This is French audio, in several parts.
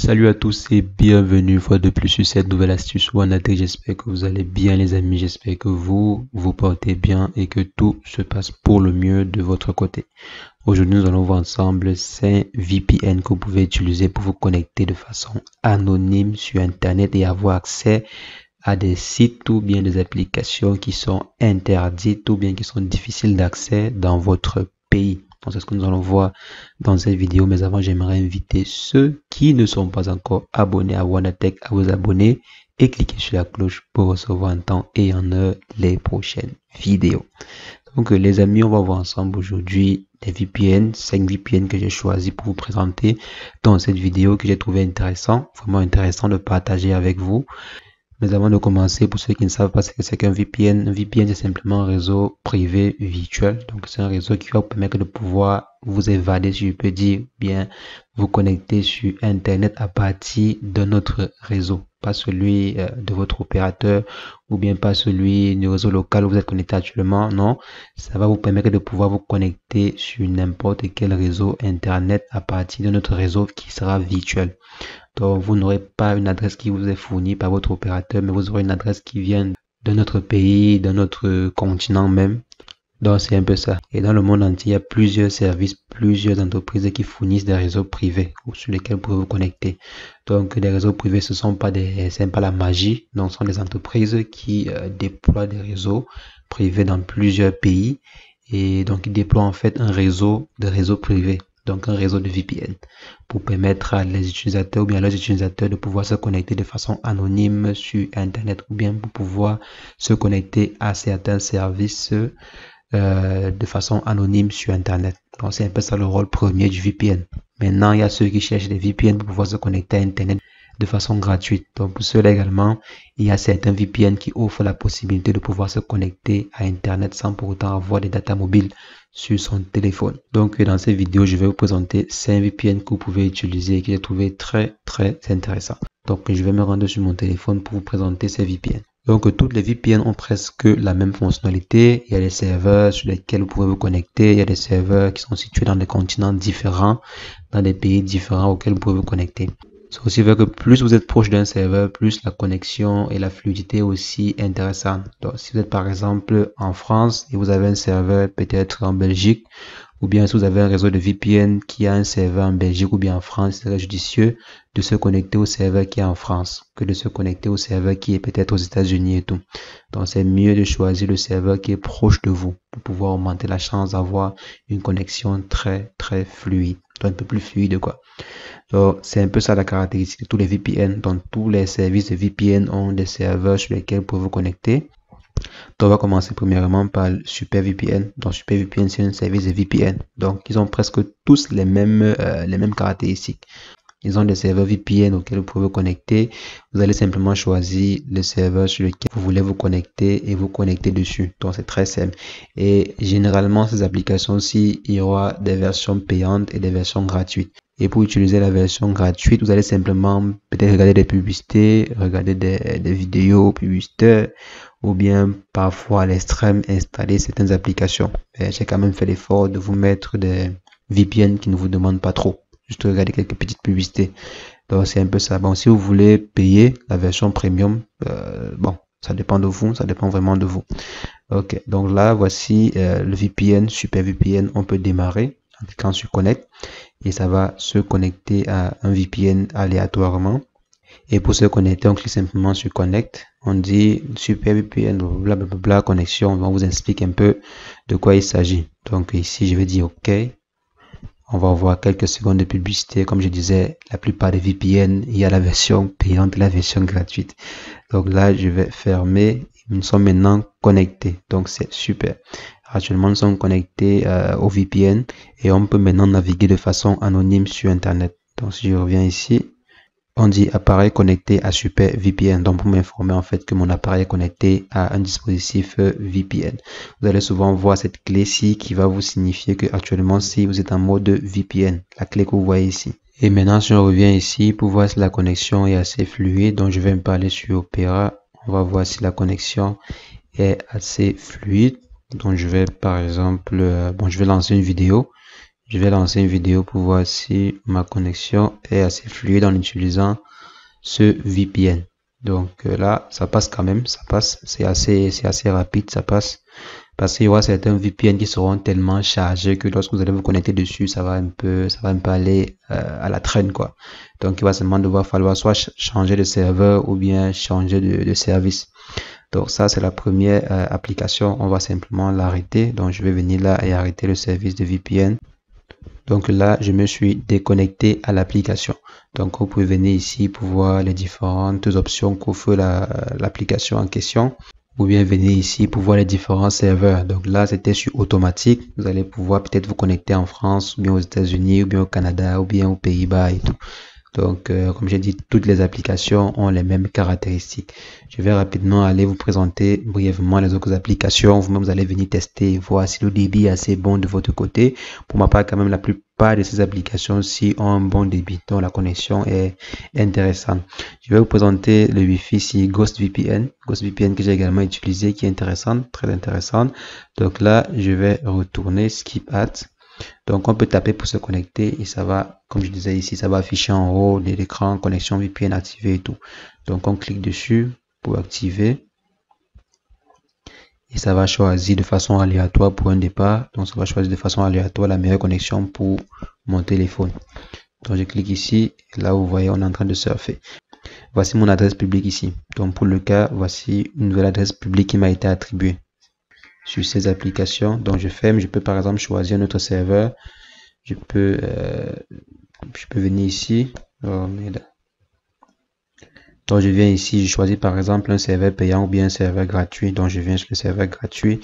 Salut à tous et bienvenue une fois de plus sur cette nouvelle astuce OneAtech. J'espère que vous allez bien les amis, j'espère que vous vous portez bien et que tout se passe pour le mieux de votre côté. Aujourd'hui nous allons voir ensemble 5 VPN que vous pouvez utiliser pour vous connecter de façon anonyme sur internet et avoir accès à des sites ou bien des applications qui sont interdites ou bien qui sont difficiles d'accès dans votre pays. Donc c'est ce que nous allons voir dans cette vidéo, mais avant j'aimerais inviter ceux qui ne sont pas encore abonnés à OneAtech à vous abonner et cliquer sur la cloche pour recevoir en temps et en heure les prochaines vidéos. Donc les amis, on va voir ensemble aujourd'hui des VPN, 5 VPN que j'ai choisi pour vous présenter dans cette vidéo que j'ai trouvé vraiment intéressant de partager avec vous. Mais avant de commencer, pour ceux qui ne savent pas ce que c'est qu'un VPN, c'est simplement un réseau privé virtuel. Donc, c'est un réseau qui va vous permettre de pouvoir vous évader, si je peux dire, bien vous connecter sur Internet à partir de notre réseau. Pas celui de votre opérateur ou bien pas celui du réseau local où vous êtes connecté actuellement. Non, ça va vous permettre de pouvoir vous connecter sur n'importe quel réseau Internet à partir de notre réseau qui sera virtuel. Donc, vous n'aurez pas une adresse qui vous est fournie par votre opérateur, mais vous aurez une adresse qui vient de notre pays, de notre continent même. Donc, c'est un peu ça. Et dans le monde entier, il y a plusieurs services, plusieurs entreprises qui fournissent des réseaux privés sur lesquels vous pouvez vous connecter. Donc, les réseaux privés, c'est pas la magie. Donc, ce sont des entreprises qui déploient des réseaux privés dans plusieurs pays. Et donc, ils déploient en fait un réseau de réseaux privés. Donc un réseau de VPN pour permettre à les utilisateurs ou bien à leurs utilisateurs de pouvoir se connecter de façon anonyme sur Internet ou bien pour pouvoir se connecter à certains services de façon anonyme sur Internet. Donc c'est un peu ça le rôle premier du VPN. Maintenant, il y a ceux qui cherchent des VPN pour pouvoir se connecter à Internet de façon gratuite. Donc pour ceux-là également, il y a certains VPN qui offrent la possibilité de pouvoir se connecter à Internet sans pour autant avoir des data mobiles sur son téléphone. Donc dans cette vidéo, je vais vous présenter 5 VPN que vous pouvez utiliser et que j'ai trouvé très intéressant. Donc je vais me rendre sur mon téléphone pour vous présenter ces VPN. Donc toutes les VPN ont presque la même fonctionnalité. Il y a des serveurs sur lesquels vous pouvez vous connecter. Il y a des serveurs qui sont situés dans des continents différents, dans des pays différents auxquels vous pouvez vous connecter. C'est aussi vrai que plus vous êtes proche d'un serveur, plus la connexion et la fluidité est aussi intéressante. Donc, si vous êtes par exemple en France et vous avez un serveur peut-être en Belgique, ou bien si vous avez un réseau de VPN qui a un serveur en Belgique ou bien en France, c'est judicieux de se connecter au serveur qui est en France que de se connecter au serveur qui est peut-être aux États-Unis et tout. Donc, c'est mieux de choisir le serveur qui est proche de vous pour pouvoir augmenter la chance d'avoir une connexion très fluide, donc un peu plus fluide quoi. Donc, c'est un peu ça la caractéristique de tous les VPN. Donc, tous les services de VPN ont des serveurs sur lesquels vous pouvez vous connecter. Donc, on va commencer premièrement par SuperVPN. Donc, SuperVPN, c'est un service de VPN. Donc, ils ont presque tous les mêmes caractéristiques. Ils ont des serveurs VPN auxquels vous pouvez vous connecter. Vous allez simplement choisir le serveur sur lequel vous voulez vous connecter et vous connecter dessus. Donc, c'est très simple. Et généralement, ces applications-ci, il y aura des versions payantes et des versions gratuites. Et pour utiliser la version gratuite, vous allez simplement peut-être regarder des publicités, regarder des vidéos publicitaires ou bien parfois à l'extrême installer certaines applications. J'ai quand même fait l'effort de vous mettre des VPN qui ne vous demandent pas trop. Juste regarder quelques petites publicités. Donc c'est un peu ça. Bon, si vous voulez payer la version premium, bon, ça dépend de vous, ça dépend vraiment de vous. Ok, donc là, voici le VPN, SuperVPN. On peut démarrer en cliquant sur Connect et ça va se connecter à un VPN aléatoirement. Et pour se connecter, on clique simplement sur Connect. On dit SuperVPN, blablabla, connexion. On vous explique un peu de quoi il s'agit. Donc ici, je vais dire OK. On va voir quelques secondes de publicité. Comme je disais, la plupart des VPN, il y a la version payante et la version gratuite. Donc là, je vais fermer. Nous sommes maintenant connectés. Donc c'est super. Actuellement, nous sommes connectés au VPN et on peut maintenant naviguer de façon anonyme sur Internet. Donc si je reviens ici, on dit appareil connecté à SuperVPN. Donc pour m'informer en fait que mon appareil est connecté à un dispositif VPN. Vous allez souvent voir cette clé-ci qui va vous signifier que actuellement si vous êtes en mode VPN, la clé que vous voyez ici. Et maintenant si on revient ici pour voir si la connexion est assez fluide, donc je vais me parler sur Opera. On va voir si la connexion est assez fluide. Donc je vais par exemple, je vais lancer une vidéo. Je vais lancer une vidéo pour voir si ma connexion est assez fluide en utilisant ce VPN. Donc là, ça passe quand même, ça passe, c'est assez rapide, ça passe. Parce qu'il y aura certains VPN qui seront tellement chargés que lorsque vous allez vous connecter dessus, ça va un peu aller à la traîne, quoi. Donc il va seulement falloir soit changer de serveur ou bien changer de service. Donc ça, c'est la première application. On va simplement l'arrêter. Donc je vais venir là et arrêter le service de VPN. Donc là, je me suis déconnecté à l'application. Donc vous pouvez venir ici pour voir les différentes options qu'offre l'application en question. Ou bien venir ici pour voir les différents serveurs. Donc là, c'était sur automatique. Vous allez pouvoir peut-être vous connecter en France, ou bien aux États-Unis, ou bien au Canada, ou bien aux Pays-Bas et tout. Donc, comme j'ai dit, toutes les applications ont les mêmes caractéristiques. Je vais rapidement aller vous présenter brièvement les autres applications. Vous-même, vous allez venir tester et voir si le débit est assez bon de votre côté. Pour ma part, quand même, la plupart de ces applications-ci ont un bon débit, donc la connexion est intéressante. Je vais vous présenter le Wi-Fi ici, Ghost VPN que j'ai également utilisé, qui est intéressante, très intéressante. Donc là, je vais retourner Skip Ads. Donc on peut taper pour se connecter et ça va, comme je disais ici, ça va afficher en haut de l'écran connexion VPN activée et tout. Donc on clique dessus pour activer et ça va choisir de façon aléatoire pour un départ. Donc ça va choisir de façon aléatoire la meilleure connexion pour mon téléphone. Donc je clique ici et là vous voyez on est en train de surfer. Voici mon adresse publique ici. Donc pour le cas, voici une nouvelle adresse publique qui m'a été attribuée sur ces applications. Donc je ferme, je peux par exemple choisir un autre serveur. Je peux venir ici. Oh, donc je viens ici, je choisis par exemple un serveur payant ou bien un serveur gratuit. Donc je viens sur le serveur gratuit.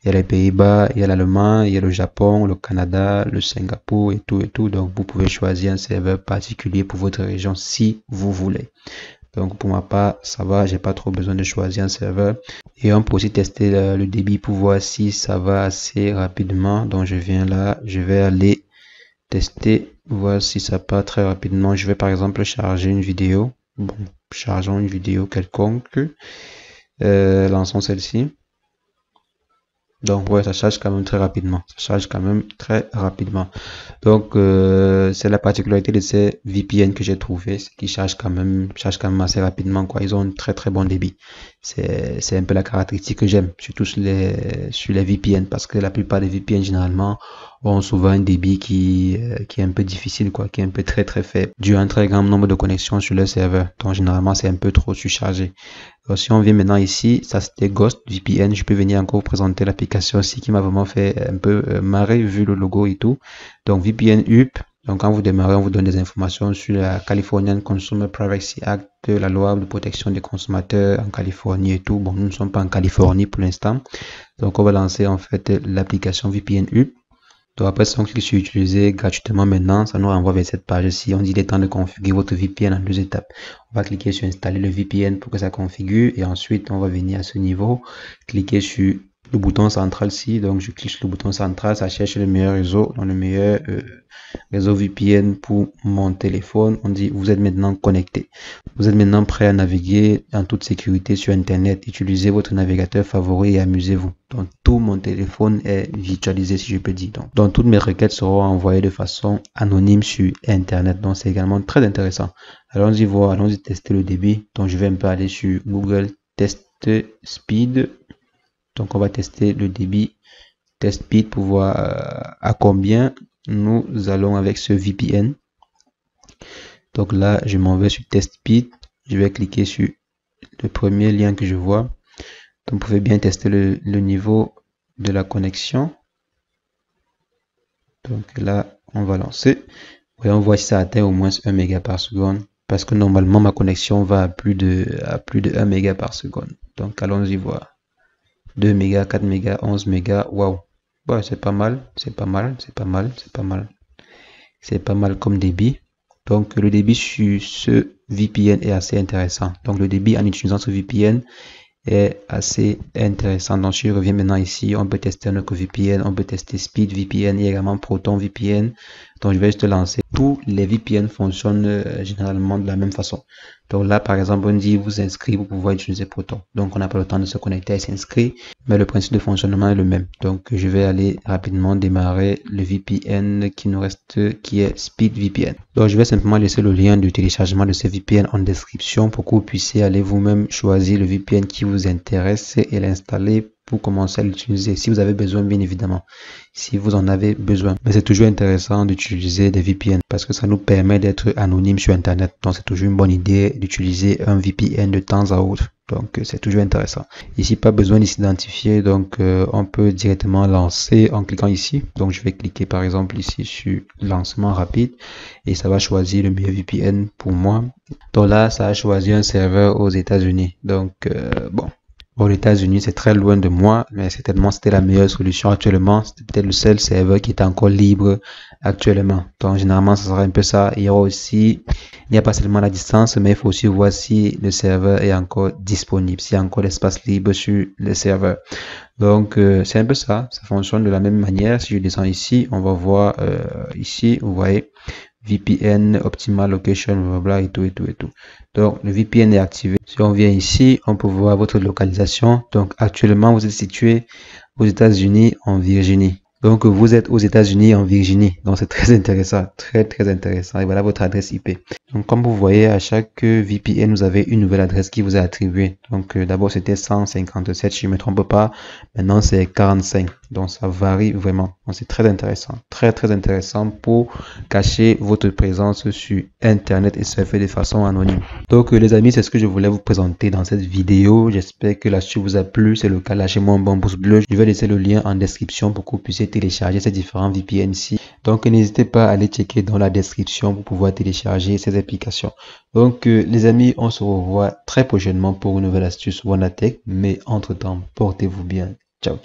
Il y a les Pays-Bas, il y a l'Allemagne, il y a le Japon, le Canada, le Singapour et tout et tout. Donc vous pouvez choisir un serveur particulier pour votre région si vous voulez. Donc pour ma part, ça va, j'ai pas trop besoin de choisir un serveur. Et on peut aussi tester le débit pour voir si ça va assez rapidement. Donc je viens là, je vais aller tester, voir si ça part très rapidement. Je vais par exemple charger une vidéo. Bon, chargeons une vidéo quelconque. Lançons celle-ci. Donc ouais, ça charge quand même très rapidement. Ça charge quand même très rapidement. Donc c'est la particularité de ces VPN que j'ai trouvé, c'est qu'ils chargent quand même assez rapidement quoi. Ils ont un très très bon débit. C'est un peu la caractéristique que j'aime, surtout sur les VPN, parce que la plupart des VPN généralement ont souvent un débit qui est un peu difficile quoi, qui est un peu très très faible, dû à un très grand nombre de connexions sur le serveur. Donc généralement c'est un peu trop surchargé. Alors, si on vient maintenant ici, ça c'était Ghost VPN, je peux venir encore vous présenter l'application aussi qui m'a vraiment fait un peu marrer vu le logo et tout. Donc VPN UP, donc quand vous démarrez, on vous donne des informations sur la Californian Consumer Privacy Act, la loi de protection des consommateurs en Californie et tout. Bon, nous ne sommes pas en Californie pour l'instant. Donc on va lancer en fait l'application VPN UP. Donc après, si on clique sur utiliser gratuitement maintenant, ça nous renvoie vers cette page-ci. On dit il est temps de configurer votre VPN en 2 étapes. On va cliquer sur installer le VPN pour que ça configure et ensuite on va venir à ce niveau, cliquer sur le bouton central-ci. Donc je clique sur le bouton central, ça cherche le meilleur réseau, donc le meilleur réseau VPN pour mon téléphone. On dit vous êtes maintenant connecté. Vous êtes maintenant prêt à naviguer en toute sécurité sur Internet. Utilisez votre navigateur favori et amusez-vous. Donc tout mon téléphone est virtualisé si je peux dire. Donc toutes mes requêtes seront envoyées de façon anonyme sur Internet. Donc c'est également très intéressant. Allons-y voir, allons-y tester le débit. Donc je vais un peu aller sur Google Test Speed. Donc on va tester le débit Test Speed pour voir à combien nous allons avec ce VPN. Donc là, je m'en vais sur Test Speed. Je vais cliquer sur le premier lien que je vois. Donc vous pouvez bien tester le niveau de la connexion. Donc là, on va lancer. Et on voit si ça atteint au moins 1 méga par seconde. Parce que normalement, ma connexion va à plus de 1 méga par seconde. Donc allons-y voir. 2 mégas, 4 mégas, 11 mégas. Waouh. Ouais, c'est pas mal. C'est pas mal. C'est pas mal. C'est pas mal. C'est pas mal comme débit. Donc le débit sur ce VPN est assez intéressant. Donc le débit en utilisant ce VPN est assez intéressant. Donc si je reviens maintenant ici, on peut tester un autre VPN, on peut tester Speed VPN et également Proton VPN. Donc je vais juste lancer. tous les VPN fonctionnent généralement de la même façon. Donc là, par exemple, on dit vous inscrire pour pouvoir utiliser Proton. Donc on n'a pas le temps de se connecter et s'inscrire, mais le principe de fonctionnement est le même. Donc je vais aller rapidement démarrer le VPN qui nous reste, qui est SpeedVPN. Donc je vais simplement laisser le lien de téléchargement de ce VPN en description pour que vous puissiez aller vous-même choisir le VPN qui vous intéresse et l'installer pour commencer à l'utiliser si vous avez besoin, bien évidemment, si vous en avez besoin. Mais c'est toujours intéressant d'utiliser des VPN parce que ça nous permet d'être anonyme sur Internet. Donc c'est toujours une bonne idée d'utiliser un VPN de temps à autre. Donc c'est toujours intéressant. Ici, pas besoin de s'identifier, donc on peut directement lancer en cliquant ici. Donc je vais cliquer par exemple ici sur lancement rapide et ça va choisir le meilleur VPN pour moi. Donc là, ça a choisi un serveur aux États-Unis. Donc bon. Aux États-Unis, c'est très loin de moi, mais certainement c'était la meilleure solution actuellement. C'était peut-être le seul serveur qui est encore libre actuellement. Donc généralement, ça sera un peu ça. Il n'y a pas seulement la distance, mais il faut aussi voir si le serveur est encore disponible, s'il y a encore l'espace libre sur le serveur. Donc c'est un peu ça. Ça fonctionne de la même manière. Si je descends ici, on va voir ici, vous voyez. VPN, Optimal Location, blablabla et tout. Donc, le VPN est activé. Si on vient ici, on peut voir votre localisation. Donc, actuellement, vous êtes situé aux États-Unis, en Virginie. Donc, vous êtes aux États-Unis, en Virginie. Donc, c'est très intéressant, très intéressant. Et voilà votre adresse IP. Donc, comme vous voyez, à chaque VPN, vous avez une nouvelle adresse qui vous est attribuée. Donc, d'abord, c'était 157, si je ne me trompe pas. Maintenant, c'est 45. Donc, ça varie vraiment. Donc, c'est très intéressant. Très intéressant pour cacher votre présence sur Internet et surfer de façon anonyme. Donc, les amis, c'est ce que je voulais vous présenter dans cette vidéo. J'espère que l'astuce vous a plu. C'est le cas, lâchez-moi un bon pouce bleu. Je vais laisser le lien en description pour que vous puissiez télécharger ces différents VPN ici. Donc, n'hésitez pas à aller checker dans la description pour pouvoir télécharger ces applications. Donc, les amis, on se revoit très prochainement pour une nouvelle astuce Wanna Tech. Mais entre-temps, portez-vous bien. Ciao.